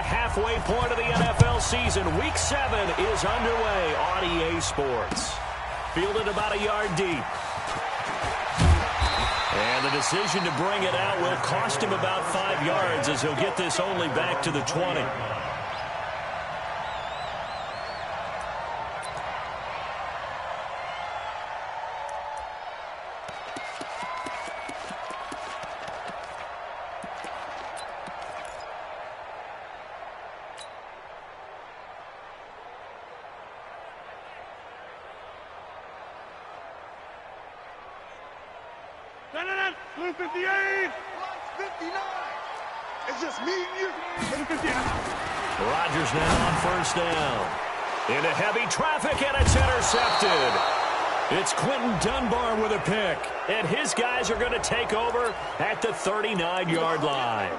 halfway point of the NFL season. Week 7 is underway on EA Sports. Fielded about a yard deep. And the decision to bring it out will cost him about 5 yards as he'll get this only back to the 20. Blue 58. 59. It's just me and you. 59. Rodgers now on first down. Into heavy traffic, and it's intercepted. It's Quentin Dunbar with a pick. And his guys are going to take over at the 39-yard line.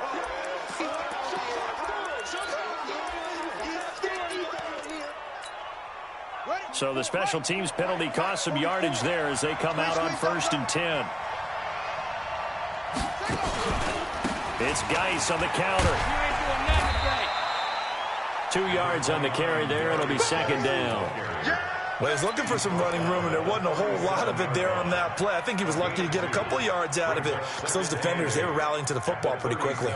So the special teams penalty cost some yardage there as they come out on 1st and 10. It's Geis on the counter. 2 yards on the carry there. It'll be 2nd down. Well, he's looking for some running room, and there wasn't a whole lot of it there on that play. I think he was lucky to get a couple of yards out of it. Because those defenders, they were rallying to the football pretty quickly.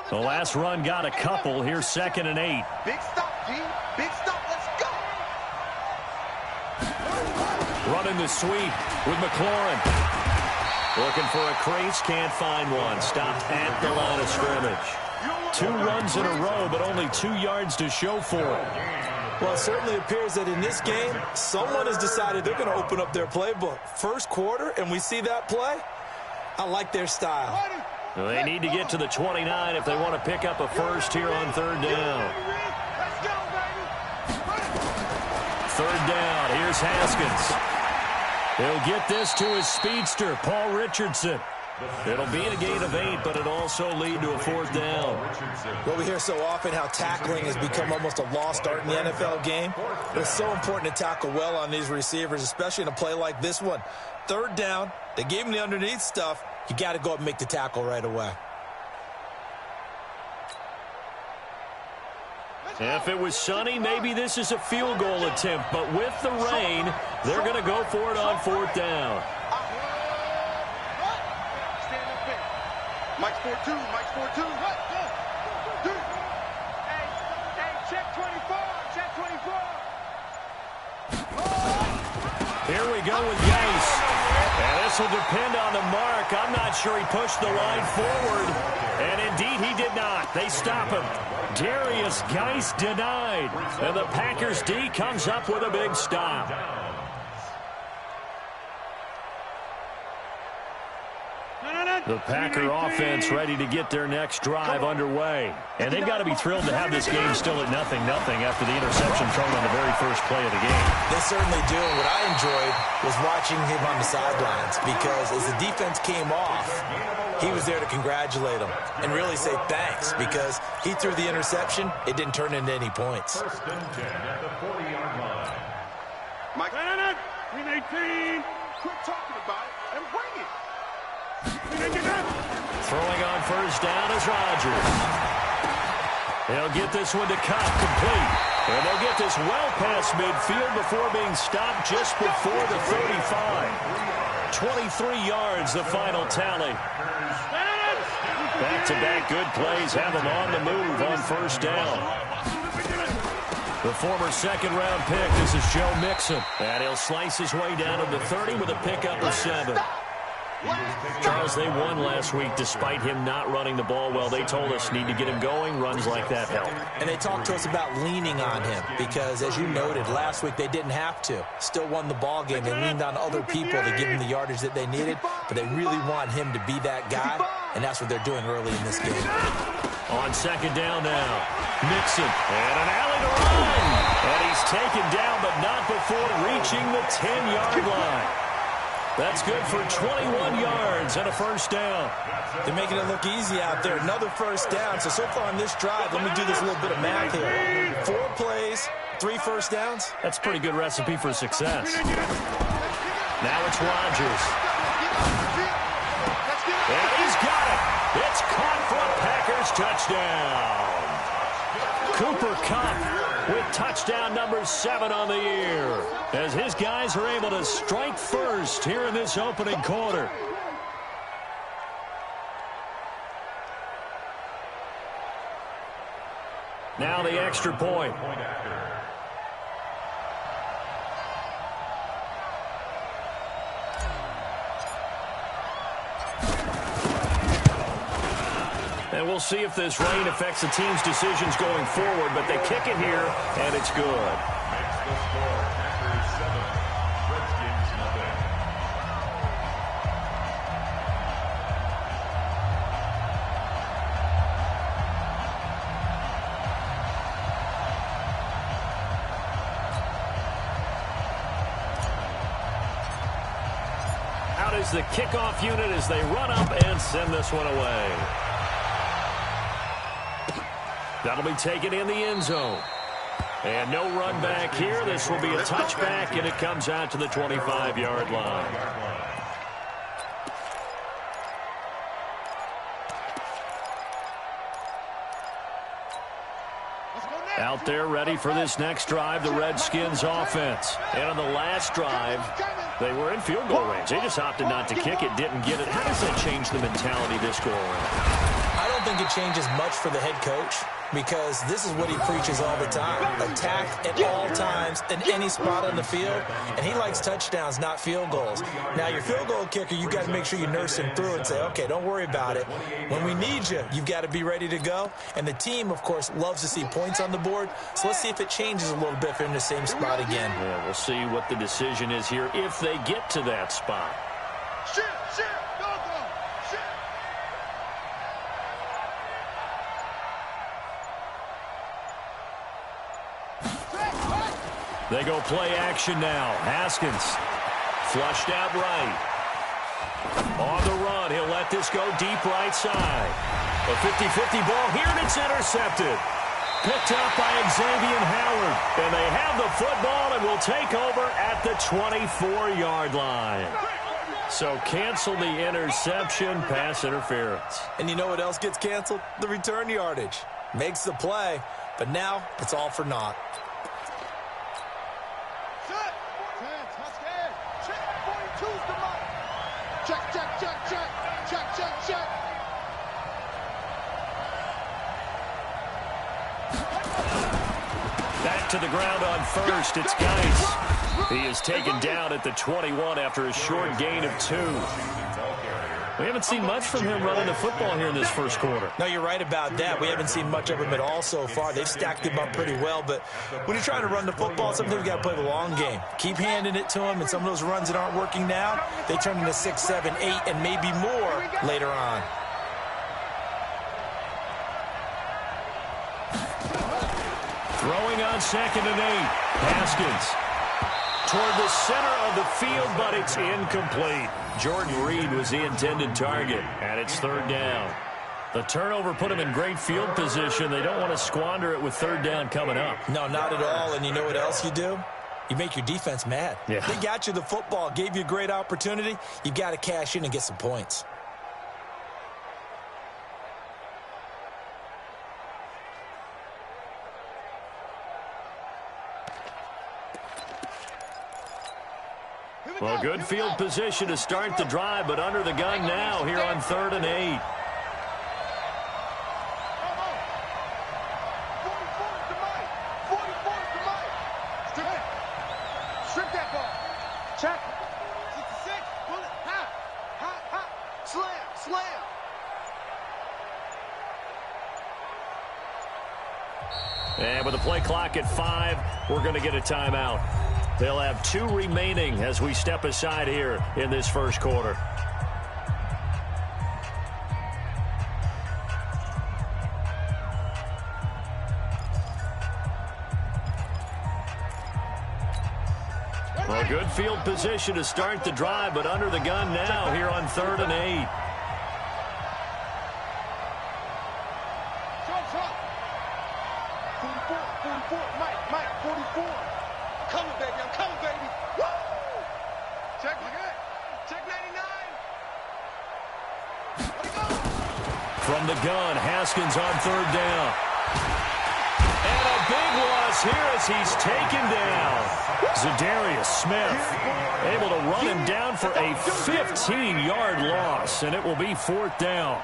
The last run got a couple. Here's 2nd and 8. Big stop, G. Big stop. Let's go. Running the sweep with McLaurin. Looking for a crease. Can't find one. Stopped at the line of scrimmage. 2 runs in a row, but only 2 yards to show for it. Well, it certainly appears that in this game, someone has decided they're going to open up their playbook. First quarter, and we see that play. I like their style. Well, they need to get to the 29 if they want to pick up a first here on 3rd down. 3rd down. Here's Haskins. He'll get this to his speedster, Paul Richardson. It'll be a gain of 8, but it'll also lead to a 4th down. Well, we hear so often how tackling has become almost a lost art in the NFL game. But it's so important to tackle well on these receivers, especially in a play like this one. 3rd down, they gave him the underneath stuff. You got to go up and make the tackle right away. If it was sunny, maybe this is a field goal attempt. But with the rain, they're going to go for it on 4th down. Mike's 4-2. Mike's 4-2. Hey, check 24. Check 24. Here we go with Geis. And this will depend on the mark. I'm not sure he pushed the line forward. And indeed, he did not. They stop him. Darius Geis denied. And the Packers D comes up with a big stop. The Packer offense ready to get their next drive underway. And they've got to be thrilled to have this game still at 0-0 after the interception thrown on the very first play of the game. They certainly do. And what I enjoyed was watching him on the sidelines, because as the defense came off, he was there to congratulate them and really say thanks, because he threw the interception. It didn't turn into any points. Mike, 18. Quit talking about it and bring it. Throwing on first down is Rodgers. They'll get this one to Cobb complete. And they'll get this well past midfield before being stopped just before the 35. 23 yards, the final tally. Back-to-back good plays have them on the move on first down. The former second-round pick, this is Joe Mixon. And he'll slice his way down to the 30 with a pickup of 7. Charles, they won last week despite him not running the ball well. They told us need to get him going. Runs like that help. And they talked to us about leaning on him because, as you noted, last week they didn't have to. Still won the ball game. They leaned on other people to give him the yardage that they needed, but they really want him to be that guy, and that's what they're doing early in this game. On second down now, Mixon. And an alley to run. And he's taken down, but not before reaching the 10-yard line. That's good for 21 yards and a first down. They're making it look easy out there. Another first down. So far on this drive, let me do this little bit of math here. 4 plays, 3 first downs. That's a pretty good recipe for success. Now it's Rodgers. And he's got it. It's caught for a Packers touchdown. Cooper Kupp with touchdown number 7 on the year, as his guys are able to strike first here in this opening quarter. Now the extra point. And we'll see if this rain affects the team's decisions going forward, but they kick it here, and it's good. Makes the score Packers 7, Redskins nothing. Out is the kickoff unit as they run up and send this one away. That'll be taken in the end zone. And no run back here. This will be a touchback, and it comes out to the 25-yard line. Out there ready for this next drive, the Redskins offense. And on the last drive, they were in field goal range. They just opted not to kick it, didn't get it. How does that change the mentality this go around? I don't think it changes much for the head coach, because this is what he preaches all the time. Attack at all times in any spot on the field, and he likes touchdowns, not field goals. Now, your field goal kicker, you got to make sure you nurse him through and say, okay, don't worry about it. When we need you, you've got to be ready to go. And the team, of course, loves to see points on the board, so let's see if it changes a little bit if they're in the same spot again. Yeah, we'll see what the decision is here if they get to that spot. They go play action now. Haskins flushed out right. On the run, he'll let this go deep right side. A 50-50 ball here, and it's intercepted. Picked up by Xavier Howard. And they have the football and will take over at the 24-yard line. So cancel the interception, pass interference. And you know what else gets canceled? The return yardage. Makes the play, but now it's all for naught. Back to the ground on first. It's Geis. He is taken down at the 21 after a short gain of 2. We haven't seen much from him running the football here in this first quarter. No, you're right about that. We haven't seen much of him at all so far. They've stacked him up pretty well, but when you're trying to run the football, sometimes you got to play the long game. Keep handing it to him, and some of those runs that aren't working now, they turn into 6, 7, 8, and maybe more later on. Throwing on 2nd and 8. Haskins toward the center of the field, but it's incomplete. Jordan Reed was the intended target, and it's 3rd down. The turnover put him in great field position. They don't want to squander it with 3rd down coming up. No, not at all. And you know what else you do? You make your defense mad. Yeah. They got you the football, gave you a great opportunity. You've got to cash in and get some points. Well, good field position to start the drive, but under the gun now here on 3rd and 8. Strip that ball. Check. 66. Pull it. Hop. Hop. Hop. Slam. Slam. And with the play clock at 5, we're going to get a timeout. They'll have 2 remaining as we step aside here in this first quarter. Well, good field position to start the drive, but under the gun now here on 3rd and 8. Mike, 44. I'm coming, baby. Woo! Check. From the gun, Haskins on third down. And a big loss here as he's taken down. Zadarius Smith able to run him down for a 15-yard loss, and it will be fourth down.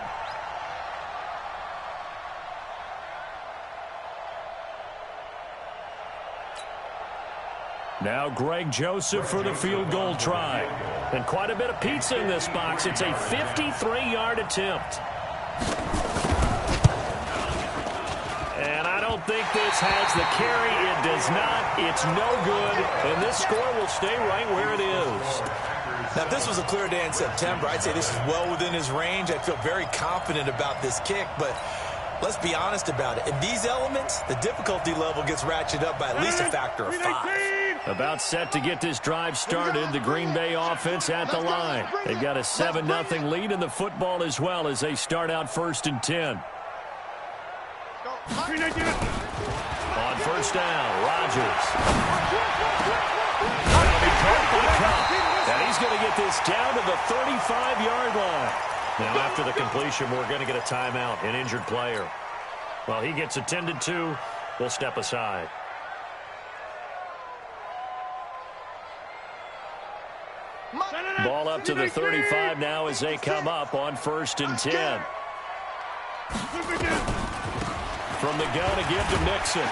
Now Greg Joseph for the field goal try. And quite a bit of pizza in this box. It's a 53-yard attempt. And I don't think this has the carry. It does not. It's no good. And this score will stay right where it is. Now, if this was a clear day in September, I'd say this is well within his range. I'd feel very confident about this kick, but let's be honest about it. In these elements, the difficulty level gets ratcheted up by at least a factor of 5. About set to get this drive started. The Green Bay offense at the line. They've got a 7-0 lead in the football as well as they start out 1st and 10. On first down, Rodgers. That'll be caught by Cup. And he's going to get this down to the 35-yard line. Now, after the completion, we're going to get a timeout, an injured player. Well, he gets attended to. We'll step aside. Ball up to the 35 now as they come up on 1st and 10. From the gun again to Mixon.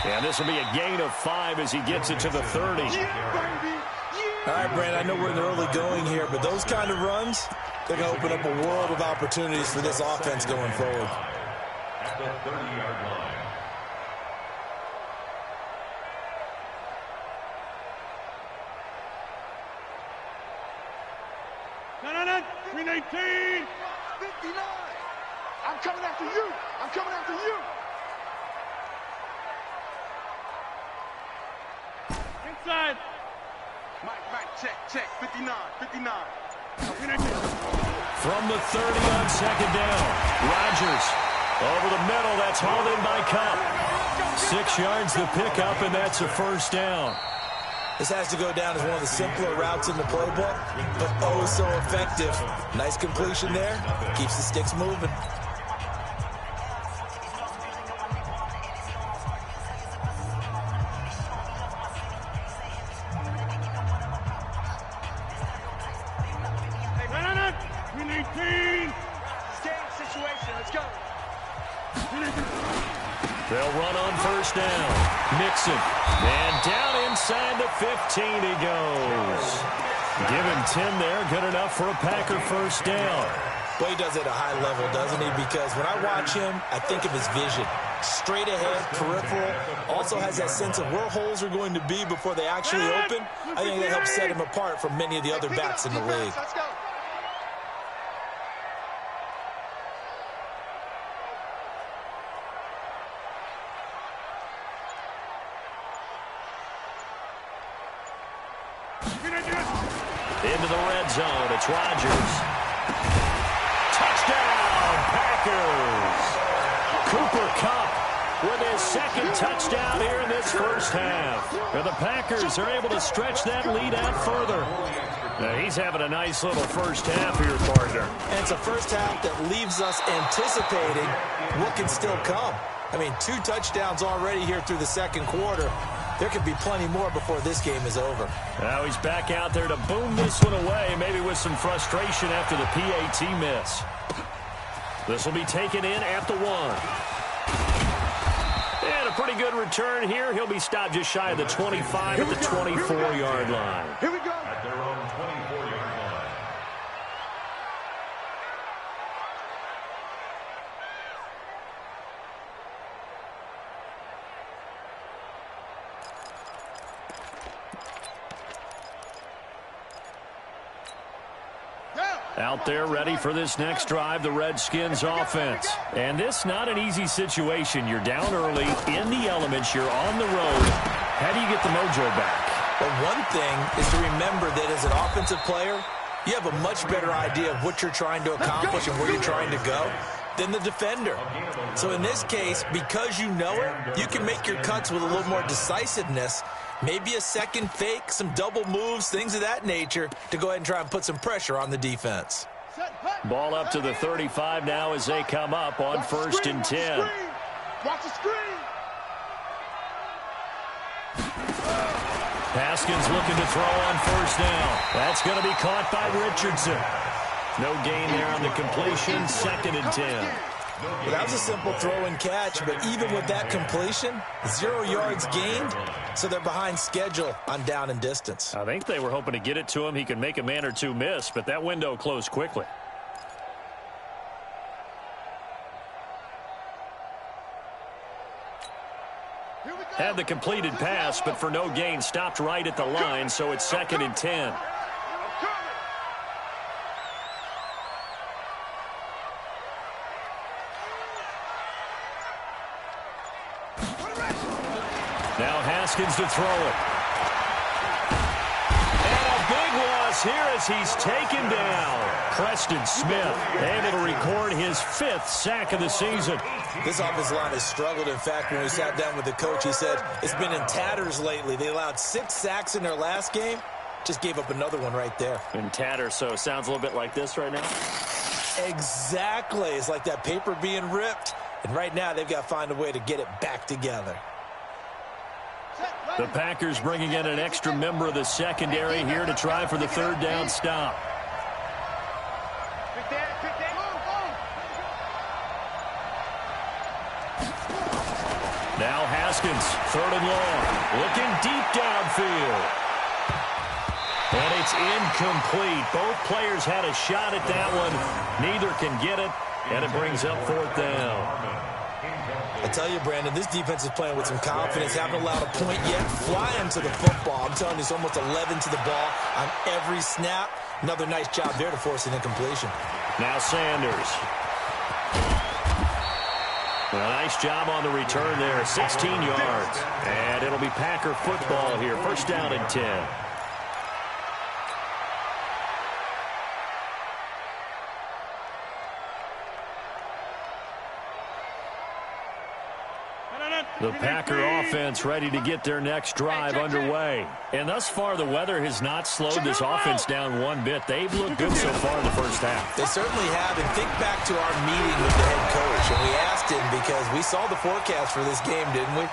And this will be a gain of 5 as he gets it to the 30. All right, Brandon, I know we're in the early going here, but those kind of runs, they're going to open up a world of opportunities for this offense going forward. At the 30-yard line. No, 319. 59. I'm coming after you. I'm coming after you. Inside. Mike, check. 59. From the 30 on 2nd down. Rodgers over the middle. That's hauled in by Cup. 6 yards the pickup, and that's a 1st down. This has to go down as one of the simpler routes in the playbook, but oh so effective. Nice completion there. Keeps the sticks moving. They'll run on 1st down. Mixon. And down inside the 15 he goes. Give him 10 there. Good enough for a Packer 1st down. Well, he does it at a high level, doesn't he? Because when I watch him, I think of his vision. Straight ahead, peripheral. Also has that sense of where holes are going to be before they actually open. I think that helps set him apart from many of the other backs in the league. Let's go. Into the red zone. It's Rodgers. Touchdown, Packers. Cooper Kupp with his 2nd touchdown here in this 1st half. And the Packers are able to stretch that lead out further. Now, he's having a nice little 1st half here, partner. And it's a 1st half that leaves us anticipating what can still come. I mean, 2 touchdowns already here through the 2nd quarter. There could be plenty more before this game is over. Now he's back out there to boom this one away, maybe with some frustration after the PAT miss. This will be taken in at the 1. And a pretty good return here. He'll be stopped just shy of the 25 at the 24-yard line. Here we go. At their own 24-yard line. Out there ready for this next drive, the Redskins offense. And this not an easy situation. You're down early, in the elements, you're on the road. How do you get the mojo back? Well, one thing is to remember that as an offensive player, you have a much better idea of what you're trying to accomplish and where you're trying to go than the defender. So in this case, because you know it, you can make your cuts with a little more decisiveness. Maybe a second fake, some double moves, things of that nature to go ahead and try and put some pressure on the defense. Ball up to the 35 now as they come up on 1st and 10. Watch the screen. Haskins looking to throw on 1st down. That's going to be caught by Richardson. No gain there on the completion. 2nd and 10. Well, that was a simple throw and catch, but even with that completion, 0 yards gained, so they're behind schedule on down and distance. I think they were hoping to get it to him. He could make a man or two miss, but that window closed quickly. Had the completed pass, but for no gain, stopped right at the line, so it's 2nd and 10. Now Haskins to throw it. And a big loss here as he's taken down. Preston Smith able to record his 5th sack of the season. This offensive line has struggled. In fact, when we sat down with the coach, he said it's been in tatters lately. They allowed 6 sacks in their last game. Just gave up another one right there. In tatters, so it sounds a little bit like this right now? Exactly. It's like that paper being ripped. And right now, they've got to find a way to get it back together. The Packers bringing in an extra member of the secondary here to try for the 3rd down stop. Now Haskins, 3rd and long, looking deep downfield. And it's incomplete. Both players had a shot at that one. Neither can get it, and it brings up 4th down. I tell you, Brandon, this defense is playing with some confidence. Haven't allowed a point yet. Flying to the football. I'm telling you, it's almost 11 to the ball on every snap. Another nice job there to force an incompletion. Now Sanders. A nice job on the return there. 16 yards. And it'll be Packer football here. 1st down and 10. The Packer offense ready to get their next drive underway. And thus far, the weather has not slowed this offense down one bit. They've looked good so far in the 1st half. They certainly have. And think back to our meeting with the head coach. And we asked him because we saw the forecast for this game, didn't we?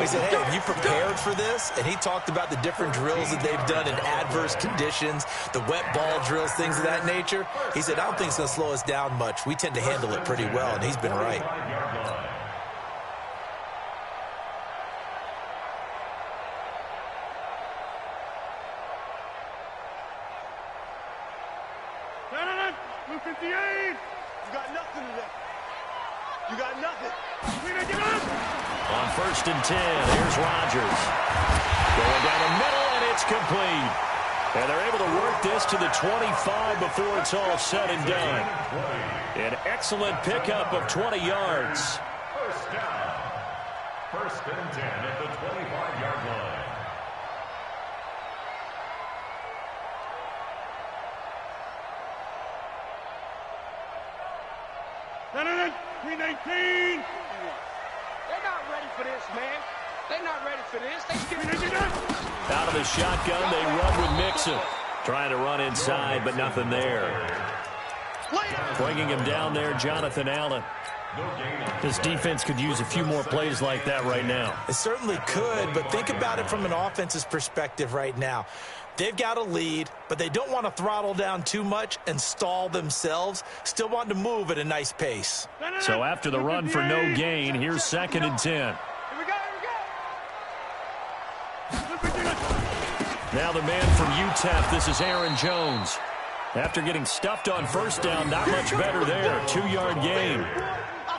We said, hey, have you prepared for this? And he talked about the different drills that they've done in adverse conditions, the wet ball drills, things of that nature. He said, I don't think it's going to slow us down much. We tend to handle it pretty well, and he's been right. You got nothing today. You got nothing. On 1st and 10, here's Rodgers. Going down the middle, and it's complete. And they're able to work this to the 25 before it's all said and done. An excellent pickup of 20 yards. 1st down. 1st and 10 at the 25-yard line. They're not ready for this, man. They're not ready for this. Out of the shotgun, they run with Mixon. Trying to run inside, but nothing there. Bringing him down there, Jonathan Allen. This defense could use a few more plays like that right now. It certainly could, but think about it from an offense's perspective right now. They've got a lead, but they don't want to throttle down too much and stall themselves. Still want to move at a nice pace. So after the run for no gain, here's 2nd and 10. Now the man from UTEP, this is Aaron Jones. After getting stuffed on 1st down, not much better there. 2-yard gain.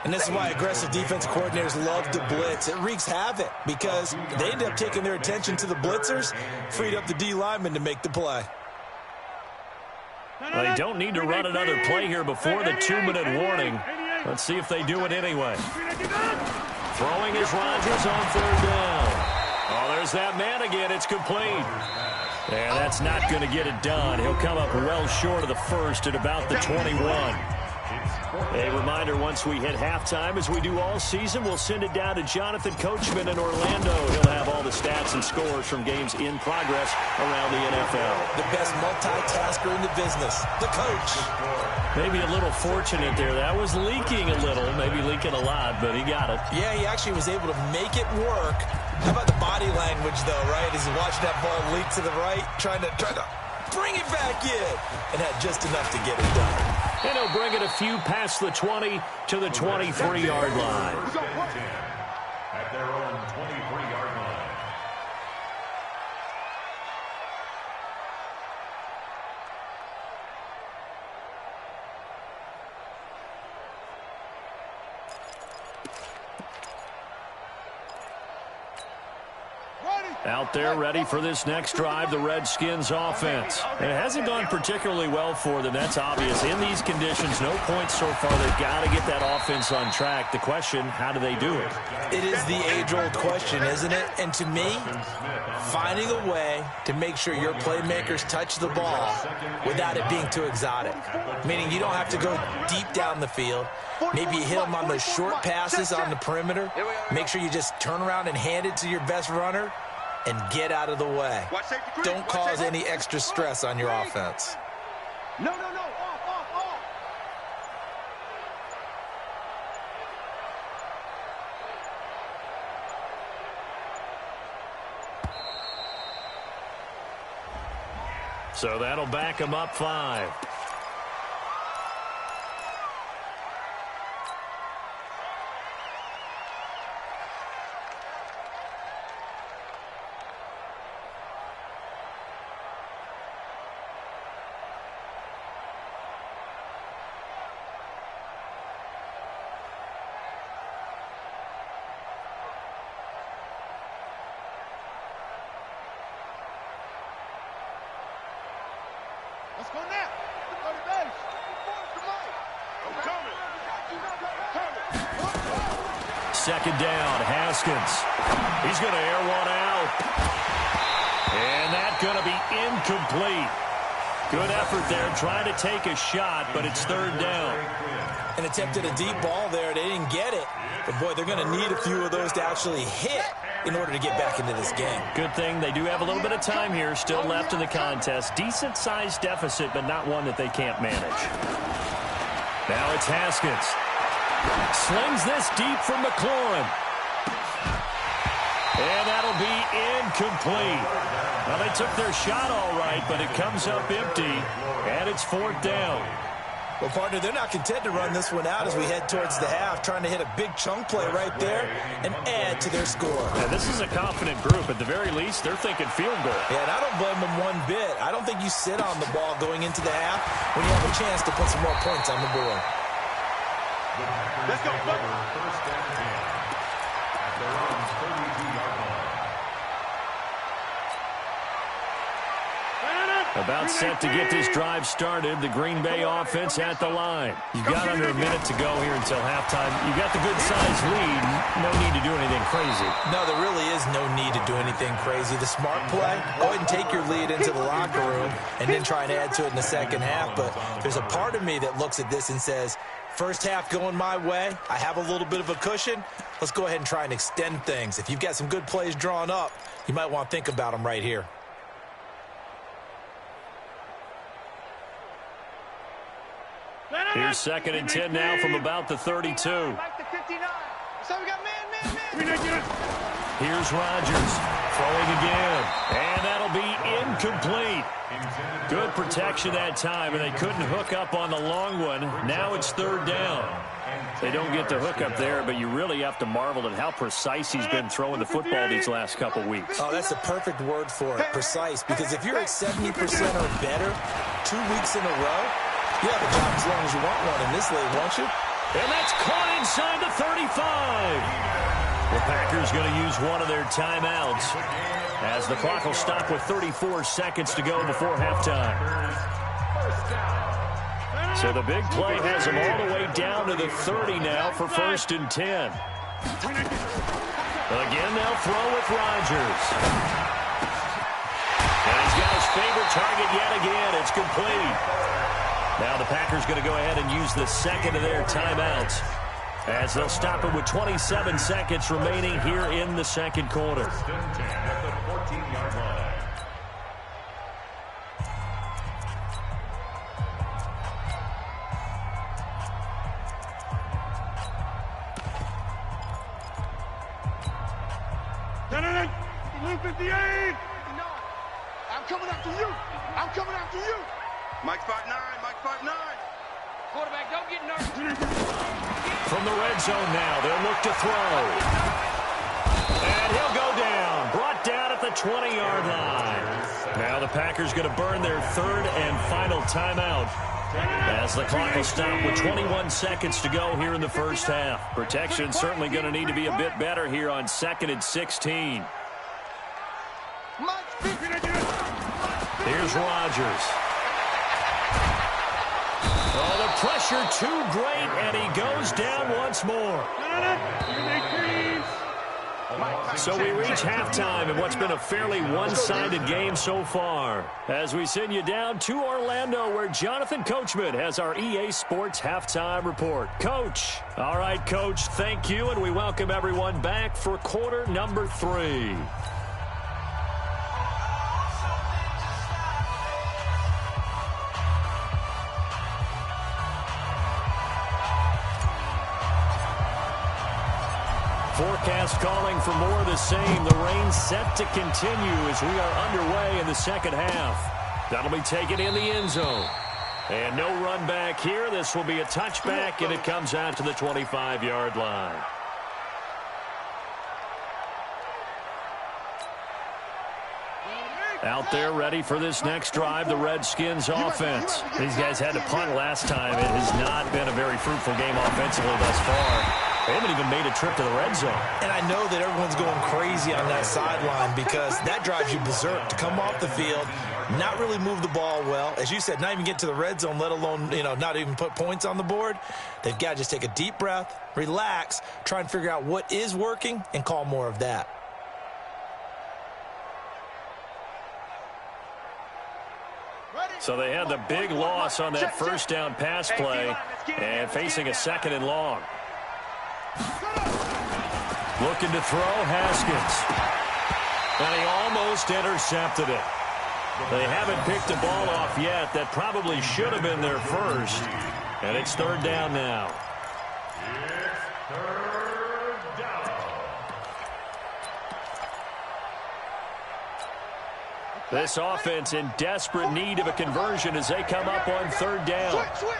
And this is why aggressive defensive coordinators love to blitz. It wreaks havoc because they end up taking their attention to the blitzers, freed up the D lineman to make the play. Well, they don't need to run another play here before the 2-minute warning. Let's see if they do it anyway. Throwing is Rodgers on 3rd down. Oh, there's that man again. It's complete. And that's not going to get it done. He'll come up well short of the 1st at about the 21. A reminder, once we hit halftime, as we do all season, we'll send it down to Jonathan Coachman in Orlando. He'll have all the stats and scores from games in progress around the NFL. The best multitasker in the business, the coach. Maybe a little fortunate there. That was leaking a little, maybe leaking a lot, but he got it. Yeah, he actually was able to make it work. How about the body language, though, right? As he watched that ball leak to the right, trying to bring it back in, and had just enough to get it done. And he'll bring it a few past the 20 to the 23-yard line. At their own 23-yard line. Out there ready for this next drive, the Redskins offense. And it hasn't gone particularly well for them. That's obvious. In these conditions, no points so far. They've got to get that offense on track. The question, how do they do it? It is the age-old question, isn't it? And to me, finding a way to make sure your playmakers touch the ball without it being too exotic. Meaning you don't have to go deep down the field. Maybe you hit them on those short passes on the perimeter. Make sure you just turn around and hand it to your best runner and get out of the way. Don't cause any extra stress on your offense. No. Off. So that'll back him up 5. Let's go now. Go to base. I'm coming. Second down, Haskins. He's going to air one out. And that's going to be incomplete. Good effort there, trying to take a shot, but it's third down. And attempted a deep ball there. They didn't get it. But, boy, they're going to need a few of those to actually hit in order to get back into this game. Good thing they do have a little bit of time here still left in the contest. Decent-sized deficit, but not one that they can't manage. Now it's Haskins. Slings this deep from McLaurin. And that'll be incomplete. Well, they took their shot all right, but it comes up empty, and it's fourth down. Well, partner, they're not content to run this one out as we head towards the half, trying to hit a big chunk play right there and add to their score. Yeah, this is a confident group. At the very least, they're thinking field goal. Yeah, and I don't blame them one bit. I don't think you sit on the ball going into the half when you have a chance to put some more points on the board. Let's go. First and 10. At their own 32-yard line. About set to get this drive started. The Green Bay offense at the line. You've got under a minute to go here until halftime. You've got the good-sized lead. No need to do anything crazy. No, there really is no need to do anything crazy. The smart play, go ahead and take your lead into the locker room and then try and add to it in the second half. But there's a part of me that looks at this and says, first half going my way. I have a little bit of a cushion. Let's go ahead and try and extend things. If you've got some good plays drawn up, you might want to think about them right here. Here's second and 10 now from about the 32. So we got man. Here's Rodgers throwing again, and that'll be incomplete. Good protection that time, and they couldn't hook up on the long one. Now it's third down. They don't get the hook up there, but you really have to marvel at how precise he's been throwing the football these last couple weeks. Oh, that's the perfect word for it, precise, because if you're at 70% or better 2 weeks in a row, you have a job as long as you want one in this league, won't you? And that's caught inside the 35. The Packers going to use one of their timeouts as the clock will stop with 34 seconds to go before halftime. So the big play has them all the way down to the 30 now for first and 10. Again, they'll throw with Rodgers. And he's got his favorite target yet again. It's complete. Now the Packers going to go ahead and use the second of their timeouts, as they'll stop it with 27 seconds remaining here in the second quarter. First and 10 at the 14-yard line. Blue 58. I'm coming after you. I'm coming after you. Mike 5'9", Mike 5'9". Quarterback, don't get nervous. From the red zone now, they'll look to throw. And he'll go down. Brought down at the 20-yard line. Now the Packers going to burn their third and final timeout, as the clock will stop with 21 seconds to go here in the first half. Protection certainly going to need to be a bit better here on 2nd and 16. Here's Rodgers. Oh, the pressure too great, and he goes down once more. So we reach halftime in what's been a fairly one-sided game so far, as we send you down to Orlando, where Jonathan Coachman has our EA Sports halftime report. Coach. All right, Coach, thank you, and we welcome everyone back for quarter number 3. Forecast calling for more of the same. The rain set to continue as we are underway in the second half. That'll be taken in the end zone. And no run back here. This will be a touchback, and it comes out to the 25-yard line. Out there ready for this next drive, the Redskins offense. These guys had to punt last time. It has not been a very fruitful game offensively thus far. They haven't even made a trip to the red zone. And I know that everyone's going crazy on that sideline, because that drives you berserk to come off the field, not really move the ball well. As you said, not even get to the red zone, let alone, not even put points on the board. They've got to just take a deep breath, relax, try and figure out what is working, and call more of that. So they had the big loss on that first down pass play, and facing a 2nd and long. Looking to throw, Haskins. And he almost intercepted it. They haven't picked the ball off yet. That probably should have been their first. And it's 3rd down now. It's 3rd down. This offense in desperate need of a conversion as they come up on 3rd down. Switch.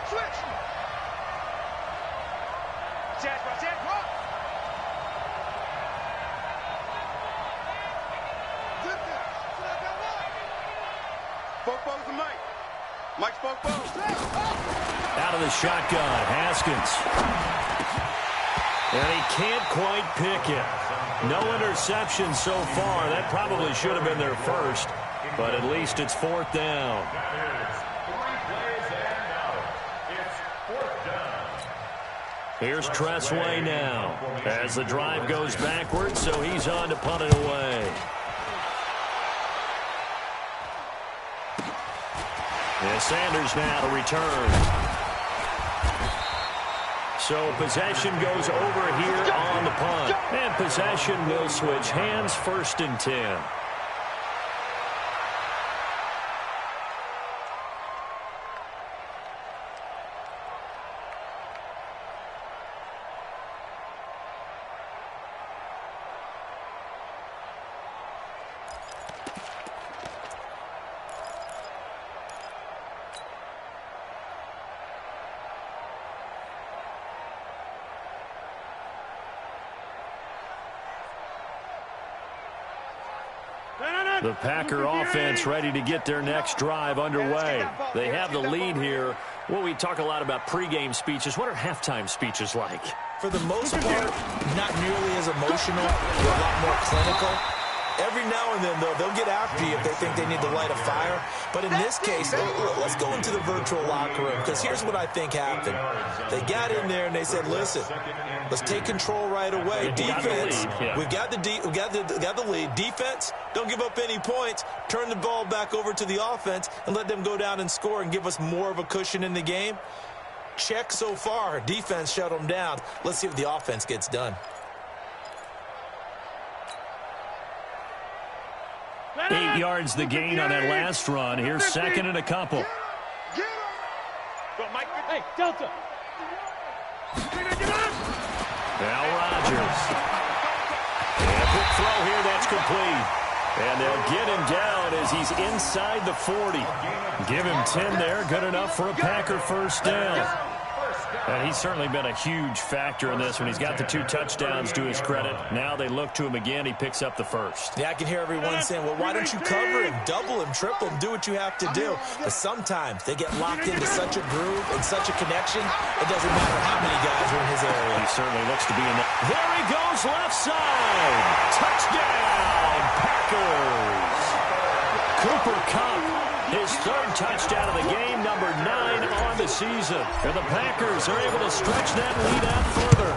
Mike's out of the shotgun, Haskins. And he can't quite pick it. No interception so far. That probably should have been their first, but at least it's 4th down. Here's Tressway now, as the drive goes backwards, so he's on to punt it away. And Sanders now to return. So possession goes over here on the punt. And possession will switch hands, 1st and 10. The Packer offense ready to get their next drive underway. They have the lead here. Well, we talk a lot about pregame speeches. What are halftime speeches like? For the most part, not nearly as emotional. They're a lot more clinical. Every now and then, though, they'll get after you if they think they need to light a fire. But in this case, let's go into the virtual locker room, because here's what I think happened. They got in there and they said, listen, let's take control right away. Defense, we've got the lead. Defense, don't give up any points. Turn the ball back over to the offense and let them go down and score and give us more of a cushion in the game. Check so far. Defense shut them down. Let's see if the offense gets done. 8 yards the gain on that last run. Here's second and a couple. Hey, Delta. Now Rodgers. And a quick throw here, that's complete. And they'll get him down as he's inside the 40. Give him 10 there, good enough for a Packer first down. And he's certainly been a huge factor in this one. He's got the 2 touchdowns to his credit. Now they look to him again. He picks up the first. Yeah, I can hear everyone saying, well, why don't you cover him, double him, triple him, do what you have to do. But sometimes they get locked into such a groove and such a connection, it doesn't matter how many guys are in his area. He certainly looks to be in that. There he goes, left side. Touchdown, Packers. Cooper Kupp, his 3rd touchdown of the game, number 9 on the season. And the Packers are able to stretch that lead out further.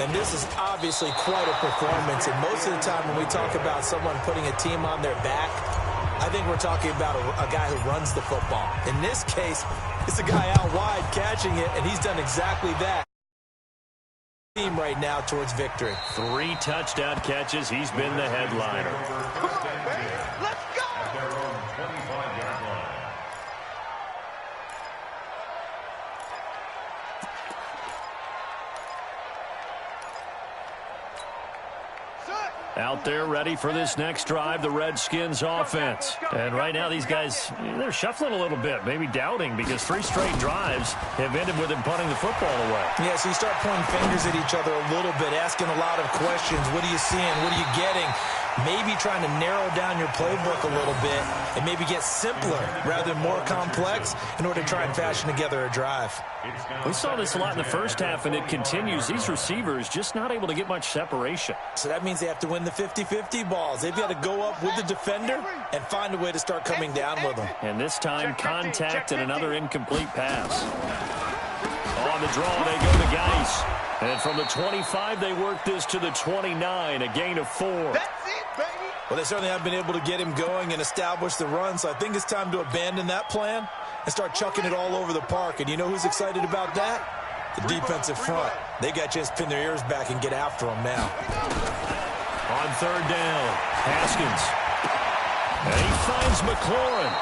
And this is obviously quite a performance. And most of the time when we talk about someone putting a team on their back, I think we're talking about a guy who runs the football. In this case, it's a guy out wide catching it, and he's done exactly that. Team right now towards victory. 3 touchdown catches. He's been the headliner. Come on, baby. Let's go. Their own 25-yard line. Out there ready for this next drive, the Redskins offense. And right now these guys, they're shuffling a little bit, maybe doubting, because 3 straight drives have ended with them punting the football away. Yeah, so you start pointing fingers at each other a little bit, asking a lot of questions. What are you seeing? What are you getting? Maybe trying to narrow down your playbook a little bit and maybe get simpler rather than more complex in order to try and fashion together a drive. We saw this a lot in the first half, and it continues. These receivers just not able to get much separation. So that means they have to win the 50-50 balls. They've got to go up with the defender and find a way to start coming down with them. And this time, contact and another incomplete pass. On the draw, they go to Geis. And from the 25, they work this to the 29, a gain of 4. That's it, baby. Well, they certainly have been able to get him going and establish the run, so I think it's time to abandon that plan and start chucking it all over the park. And you know who's excited about that? The defensive front. They got a chance to pin their ears back and get after them now. On 3rd down, Haskins. And he finds McLaurin.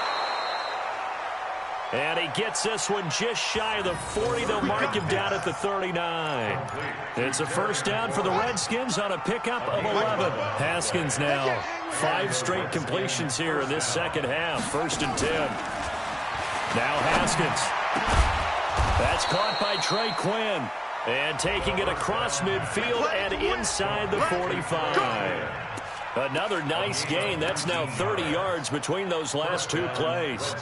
And he gets this one just shy of the 40. They'll mark him down at the 39. It's a first down for the Redskins on a pickup of 11. Haskins now 5 straight completions here in this second half. 1st and 10. Now Haskins. That's caught by Trey Quinn. And taking it across midfield and inside the 45. Another nice gain. That's now 30 yards between those last 2 plays.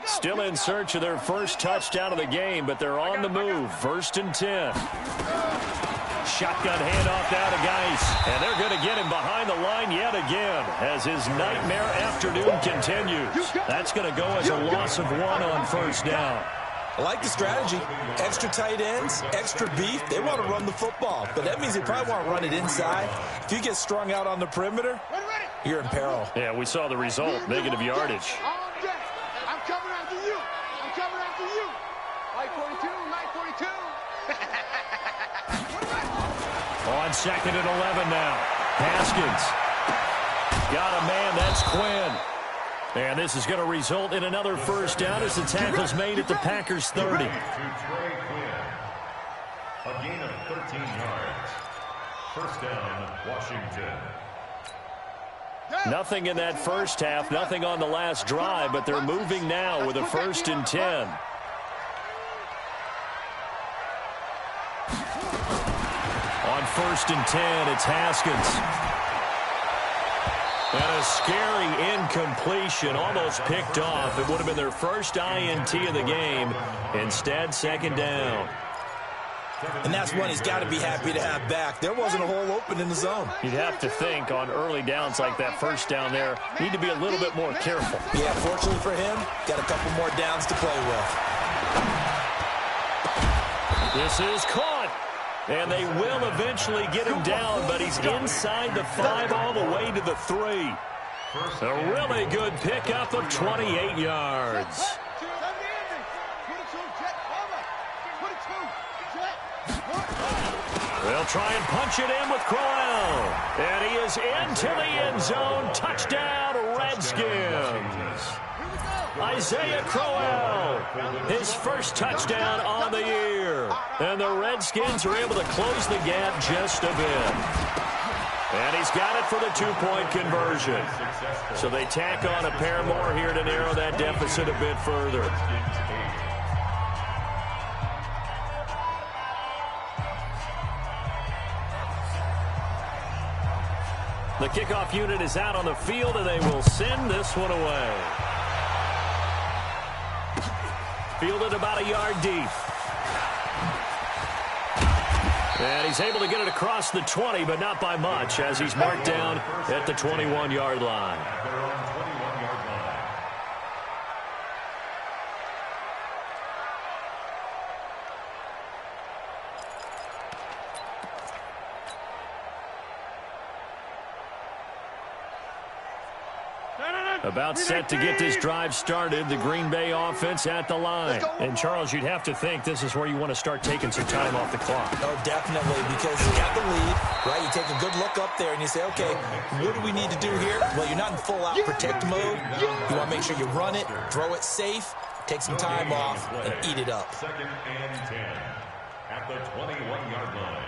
Still in search of their first touchdown of the game, but they're on the move. 1st and 10. Shotgun handoff down to Geis. And they're going to get him behind the line yet again as his nightmare afternoon continues. That's going to go as a loss of 1 on 1st down. I like the strategy. Extra tight ends, extra beef. They want to run the football, but that means they probably want to run it inside. If you get strung out on the perimeter, you're in peril. Yeah, we saw the result. Negative yardage. I'm coming after you. I'm coming after you. Light 42, light 42. On 2nd and 11 now. Haskins. Got a man. That's Quinn. And this is going to result in another first down as the tackle's made at the Packers' 30. To Trey Quinn. A gain of 13 yards. First down, Washington. Nothing in that first half, nothing on the last drive, but they're moving now with a 1st and 10. On 1st and 10, it's Haskins. And a scary incompletion, almost picked off. It would have been their first INT of the game. Instead, second down. And that's one he's got to be happy to have back. There wasn't a hole open in the zone. You'd have to think on early downs like that first down there, need to be a little bit more careful. Yeah, fortunately for him, got a couple more downs to play with. This is caught. And they will eventually get him down, but he's inside the 5 all the way to the 3. A really good pickup of 28 yards. They'll try and punch it in with Crowell. And he is into the end zone. Touchdown, Redskins. Isaiah Crowell, his first touchdown on the year. And the Redskins are able to close the gap just a bit. And he's got it for the 2-point conversion. So they tack on a pair more here to narrow that deficit a bit further. The kickoff unit is out on the field, and they will send this one away. Fielded about a yard deep. And he's able to get it across the 20, but not by much, as he's marked down at the 21-yard line. About set to get this drive started, the Green Bay offense at the line. And, Charles, you'd have to think this is where you want to start taking some time off the clock. Oh, definitely, because you got the lead, right? You take a good look up there and you say, okay, what do we need to do here? Well, you're not in full-out protect mode. You want to make sure you run it, throw it safe, take some time off, and eat it up. 2nd and 10 at the 21-yard line.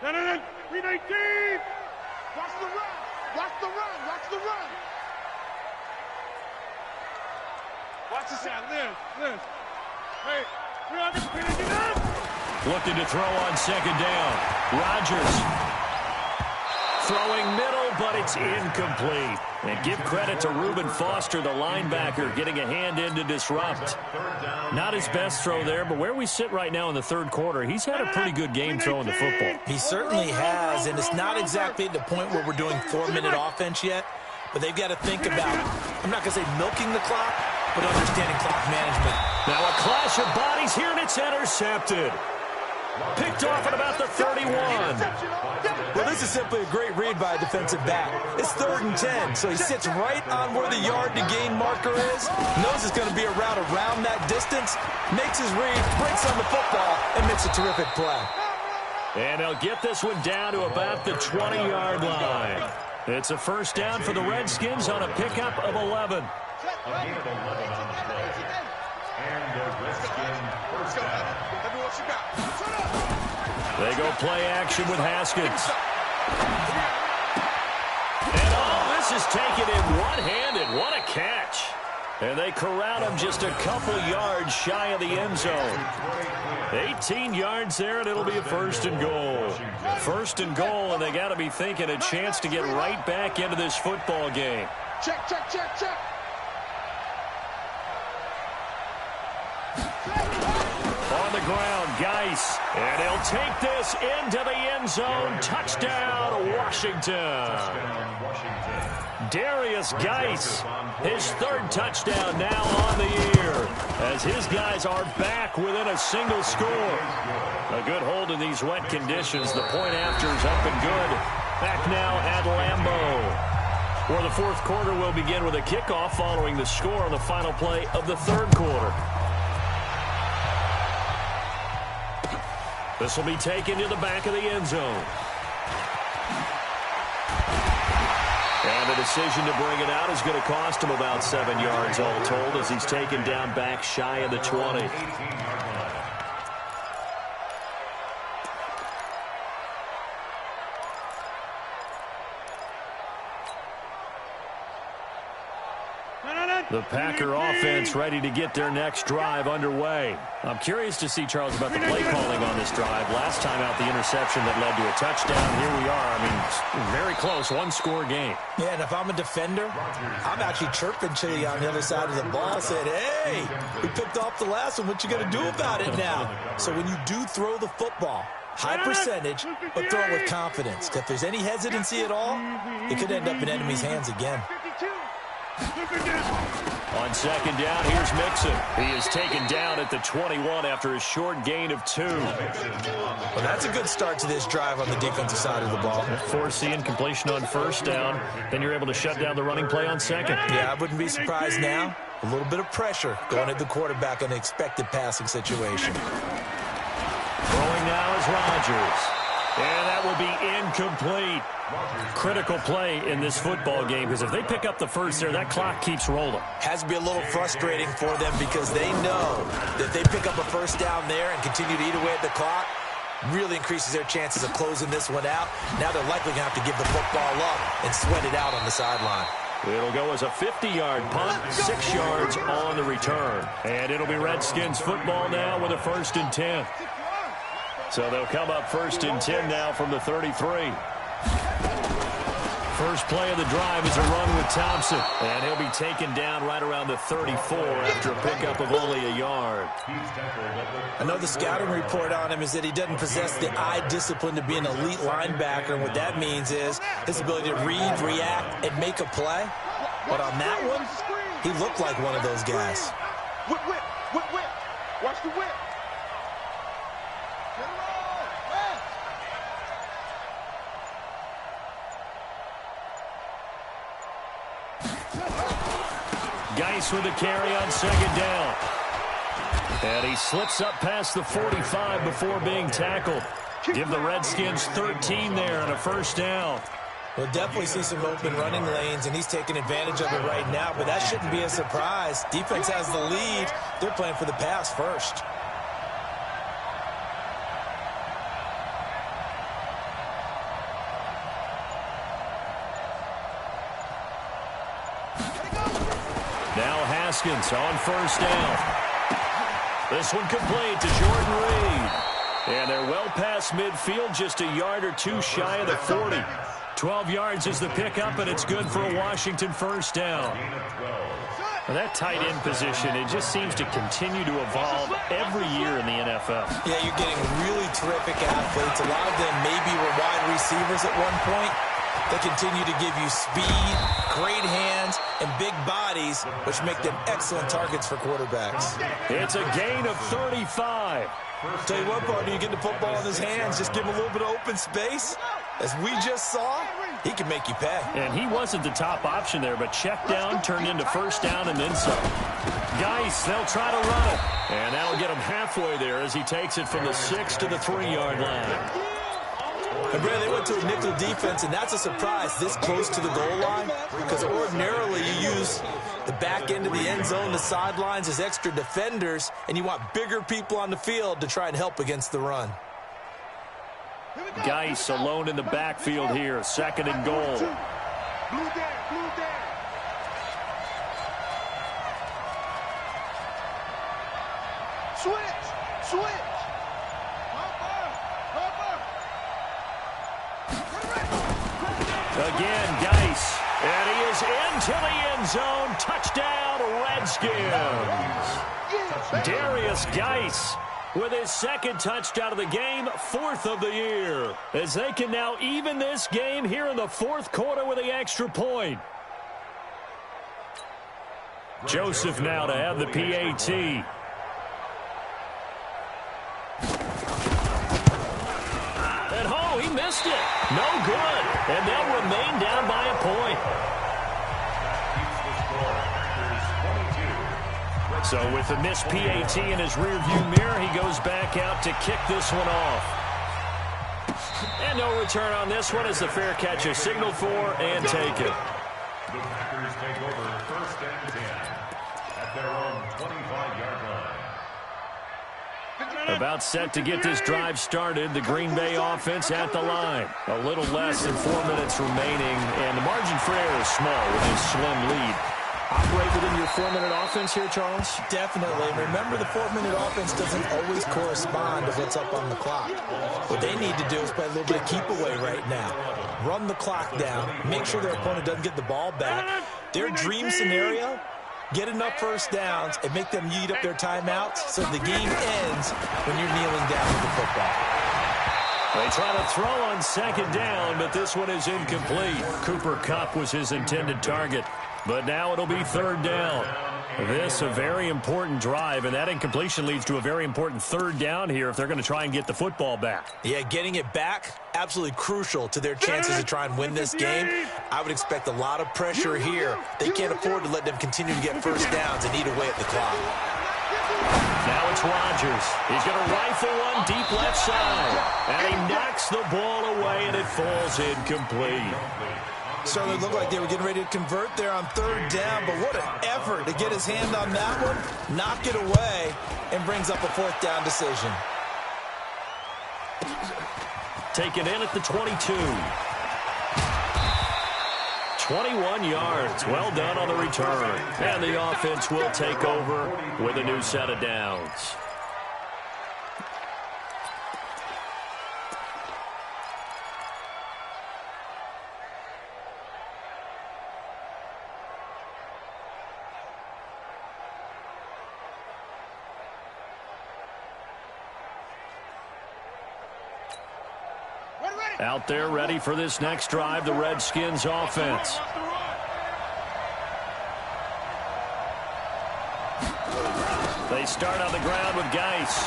No, 319! Watch the run! Watch the run! Watch the run! Watch the shot. Liz. Hey, we're on the field. Looking to throw on second down. Rodgers throwing middle, but it's incomplete. And give credit to Reuben Foster, the linebacker, getting a hand in to disrupt. Not his best throw there, but where we sit right now in the third quarter, he's had a pretty good game throwing the football. He certainly has, and it's not exactly at the point where we're doing 4-minute offense yet, but they've got to think about, I'm not going to say milking the clock, but understanding clock management. Now a clash of bodies here, and it's intercepted. Picked off at about the 31. Well, this is simply a great read by a defensive back. It's 3rd and 10, so he sits right on where the yard-to-gain marker is, knows it's going to be a route around that distance, makes his read, breaks on the football, and makes a terrific play. And they'll get this one down to about the 20-yard line. It's a first down for the Redskins on a pickup of 11. A gain of 11 on the play. And the Redskins first down. They go play action with Haskins. And this is taken in one-handed. What a catch. And they corral him just a couple yards shy of the end zone. 18 yards there, and it'll be a 1st and goal. 1st and goal, and they got to be thinking a chance to get right back into this football game. Check. On the ground, Geis. And he'll take this into the end zone. Touchdown, Washington. Darius Geis, his 3rd touchdown now on the year, as his guys are back within a single score. A good hold in these wet conditions. The point after is up and good. Back now at Lambeau, where the 4th quarter will begin with a kickoff following the score on the final play of the 3rd quarter. This will be taken to the back of the end zone. And the decision to bring it out is going to cost him about 7 yards all told, as he's taken down back shy of the 20. The Packer offense ready to get their next drive underway. I'm curious to see, Charles, about the play calling on this drive. Last time out, the interception that led to a touchdown. Here we are. I mean, very close, one-score game. Yeah, and if I'm a defender, I'm actually chirping Chili on the other side of the ball, saying, hey, we picked off the last one. What you going to do about it now? So when you do throw the football, high percentage, but throw it with confidence. If there's any hesitancy at all, it could end up in enemy's hands again. On second down, here's Mixon. He is taken down at the 21 after a short gain of 2. Well, that's a good start to this drive on the defensive side of the ball. Forcing completion on first down. Then you're able to shut down the running play on second. Yeah, I wouldn't be surprised now. A little bit of pressure going at the quarterback in an expected passing situation. Throwing now is Rodgers. And that will be incomplete. Critical play in this football game, because if they pick up the first there, that clock keeps rolling. Has to be a little frustrating for them because they know that if they pick up a first down there and continue to eat away at the clock, really increases their chances of closing this one out. Now they're likely going to have to give the football up and sweat it out on the sideline. It'll go as a 50-yard punt, 6 yards on the return. And it'll be Redskins football now with a 1st and 10. So they'll come up 1st and 10 now from the 33. First play of the drive is a run with Thompson. And he'll be taken down right around the 34 after a pickup of only a yard. I know the scouting report on him is that he doesn't possess the eye discipline to be an elite linebacker. And what that means is his ability to read, react, and make a play. But on that one, he looked like one of those guys. Whip, whip, whip, whip. Watch the whip. Geis with the carry on second down. And he slips up past the 45 before being tackled. Give the Redskins 13 there and a 1st down. We'll definitely see some open running lanes, and he's taking advantage of it right now, but that shouldn't be a surprise. Defense has the lead. They're playing for the pass first. Now Haskins on 1st down. This one complete to Jordan Reed. And they're well past midfield, just a yard or 2 shy of the 40. 12 yards is the pickup, and it's good for a Washington 1st down. Well, that tight end position, it just seems to continue to evolve every year in the NFL. Yeah, you're getting really terrific athletes. A lot of them maybe were wide receivers at one point. They continue to give you speed, great hands, and big bodies, which make them excellent targets for quarterbacks. It's a gain of 35. Tell you what, partner, you get the football in his hands, just give him a little bit of open space. As we just saw, he can make you pay. And he wasn't the top option there, but check down turned into 1st down and then some. Geis, they'll try to run it. And that'll get him halfway there as he takes it from the 6 to the 3-yard line. And Brad, they went to a nickel defense, and that's a surprise this close to the goal line, because ordinarily you use the back end of the end zone, the sidelines as extra defenders, and you want bigger people on the field to try and help against the run. Geis alone in the backfield here, 2nd and goal. Blue down, blue down. Switch, switch. Again, Geis. And he is into the end zone. Touchdown, Redskins. Darius Geis with his 2nd touchdown of the game, 4th of the year. As they can now even this game here in the 4th quarter with the extra point. Joseph now to have the PAT. And oh, he missed it. No good. And they'll remain down by a point. So with the missed PAT in his rearview mirror, he goes back out to kick this one off. And no return on this one as the fair catch is signaled for and taken. The Packers take over 1st and 10 at their own 25-yard line. About set to get this drive started. The Green Bay offense at the line. A little less than 4 minutes remaining, and the margin for error is small with his slim lead. operate within your 4-minute offense here, Charles? Definitely. Remember, the 4-minute offense doesn't always correspond to what's up on the clock. What they need to do is play a little bit of keep away right now. Run the clock down. Make sure their opponent doesn't get the ball back. Their dream scenario, get enough first downs and make them eat up their timeouts so the game ends when you're kneeling down with the football. They try to throw on second down, but this one is incomplete. Cooper Kupp was his intended target, but now it'll be third down. This a very important drive, and that incompletion leads to a very important third down here if they're going to try and get the football back. Yeah, getting it back, absolutely crucial to their chances to try and win this game. I would expect a lot of pressure here. They can't afford to let them continue to get first downs and eat away at the clock. Now it's Rodgers. He's going to rifle one deep left side. And he knocks the ball away, and it falls incomplete. Certainly looked like they were getting ready to convert there on third down, but what an effort to get his hand on that one, knock it away, and brings up a fourth down decision. Taken in at the 22. 21 yards. Well done on the return. And the offense will take over with a new set of downs. Out there ready for this next drive, the Redskins offense. They start on the ground with Geis.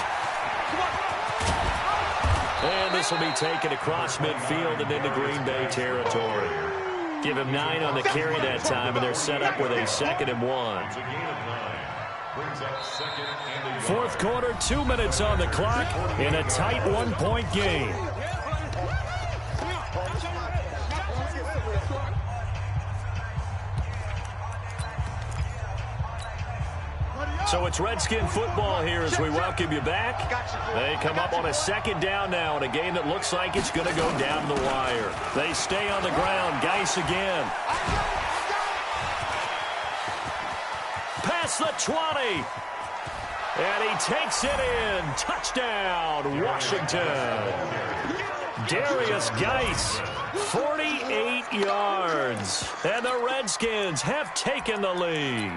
And this will be taken across midfield and into Green Bay territory. Give him 9 on the carry that time, and they're set up with a 2nd and 1. Fourth quarter, 2 minutes on the clock in a tight 1-point game. So it's Redskin football here as we welcome you back. They come up on a 2nd down now in a game that looks like it's going to go down the wire. They stay on the ground. Geis again. Past the 20. And he takes it in. Touchdown, Washington. Darius Geis, 48 yards. And the Redskins have taken the lead.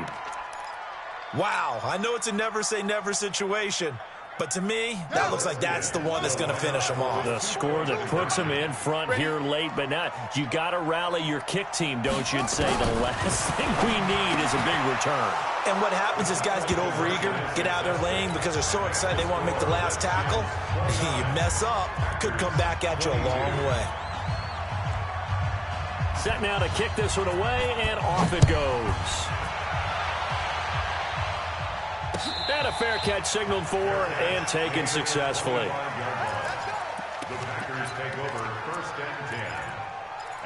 Wow, I know it's a never-say-never situation, but to me, that looks like that's the one that's going to finish them off. The score that puts them in front here late, but now you got to rally your kick team, don't you, and say the last thing we need is a big return. And what happens is guys get overeager, get out of their lane because they're so excited they want to make the last tackle. You mess up, could come back at you a long way. Set now to kick this one away, and off it goes. And a fair catch signaled for and taken successfully. The Packers take over 1st and 10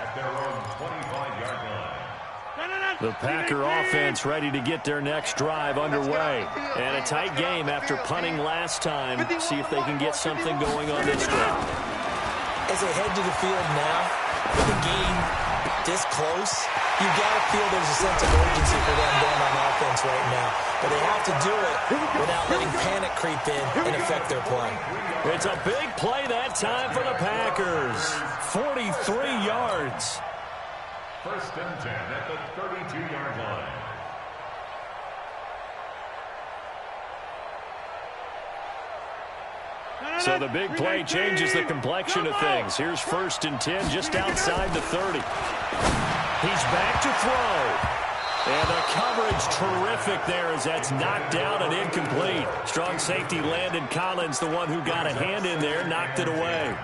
at their own 25-yard line. The Packer offense ready to get their next drive underway. And a tight game after punting last time. See if they can get something going on this drive. As they head to the field now, with the game this close, you got to feel there's a sense of urgency for them going on offense right now. But they have to do it without letting panic creep in and affect their play. It's a big play that time for the Packers. 43 yards. 1st and 10 at the 32-yard line. So the big play changes the complexion of things. Here's 1st and 10 just outside the 30. He's back to throw. And the coverage terrific there as that's knocked down and incomplete. Strong safety Landon Collins, the one who got a hand in there, knocked it away.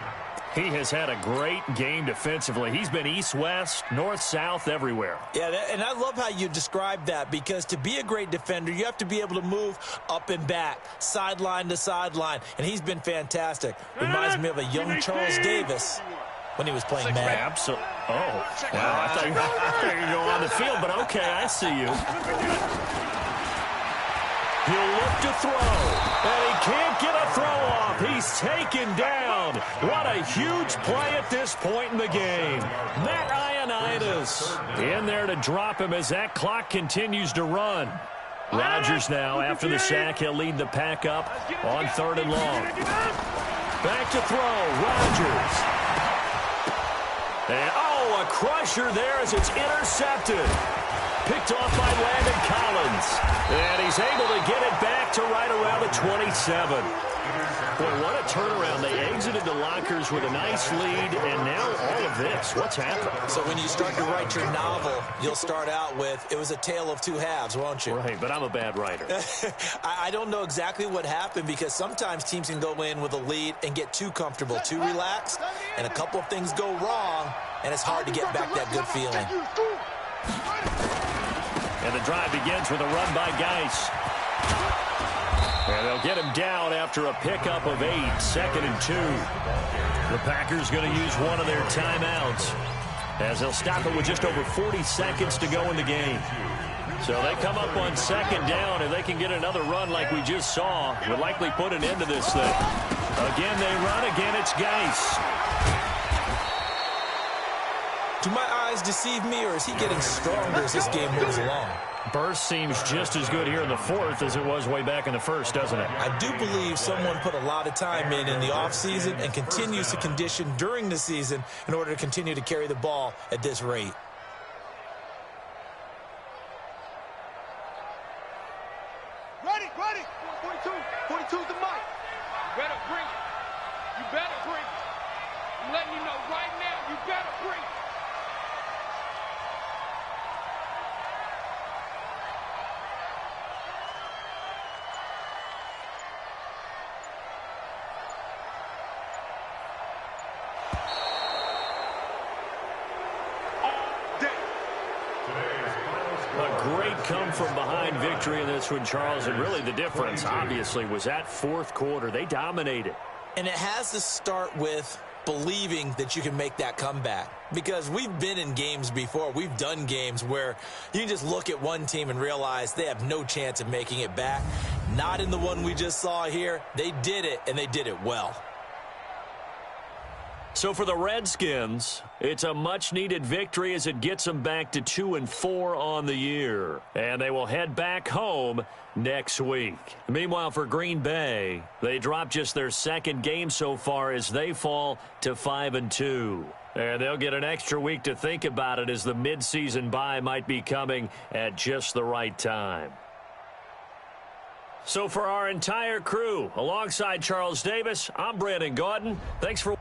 He has had a great game defensively. He's been east-west, north-south, everywhere. Yeah, and I love how you describe that because to be a great defender, you have to be able to move up and back, sideline to sideline, and he's been fantastic. Reminds me of a young Charles Davis when he was playing Madden. Absolutely. Oh, wow. I thought you were going on the field, but okay, I see you. He'll look to throw, and he can't get a throw off. He's taken down. What a huge play at this point in the game. Matt Ioannidis in there to drop him as that clock continues to run. Rodgers now, after the sack, he'll lead the pack up on 3rd and long. Back to throw, Rodgers. And, a crusher there as it's intercepted. Picked off by Landon Collins. And he's able to get it back to right around the 27. Boy, what a turnaround. They exited the lockers with a nice lead, and now all of this. What's happened? So when you start to write your novel, you'll start out with, it was a tale of two halves, won't you? Right, but I'm a bad writer. I don't know exactly what happened, because sometimes teams can go in with a lead and get too comfortable, too relaxed, and a couple of things go wrong, and it's hard to get back that good feeling. And the drive begins with a run by Geis. And they'll get him down after a pickup of 8, 2nd and 2. The Packers going to use one of their timeouts as they'll stop it with just over 40 seconds to go in the game. So they come up on 2nd down, and they can get another run like we just saw. Would likely put an end to this thing. Again, they run. Again, it's Geis. Do my eyes deceive me, or is he getting stronger as this game moves along? Burst seems just as good here in the 4th as it was way back in the 1st, doesn't it? I do believe someone put a lot of time in the offseason and continues to condition during the season in order to continue to carry the ball at this rate. Ready. 42. 42's the mic. You better bring it. You better bring it. I'm letting you know right now, you better bring it. A great come-from-behind victory in this one, Charles, and really the difference, obviously, was that 4th quarter. They dominated. And it has to start with believing that you can make that comeback, because we've been in games before. We've done games where you can just look at one team and realize they have no chance of making it back. Not in the one we just saw here. They did it, and they did it well. So for the Redskins, it's a much-needed victory as it gets them back to 2-4 on the year. And they will head back home next week. Meanwhile, for Green Bay, they dropped just their 2nd game so far as they fall to 5-2. And they'll get an extra week to think about it, as the midseason bye might be coming at just the right time. So for our entire crew, alongside Charles Davis, I'm Brandon Gaudin. Thanks for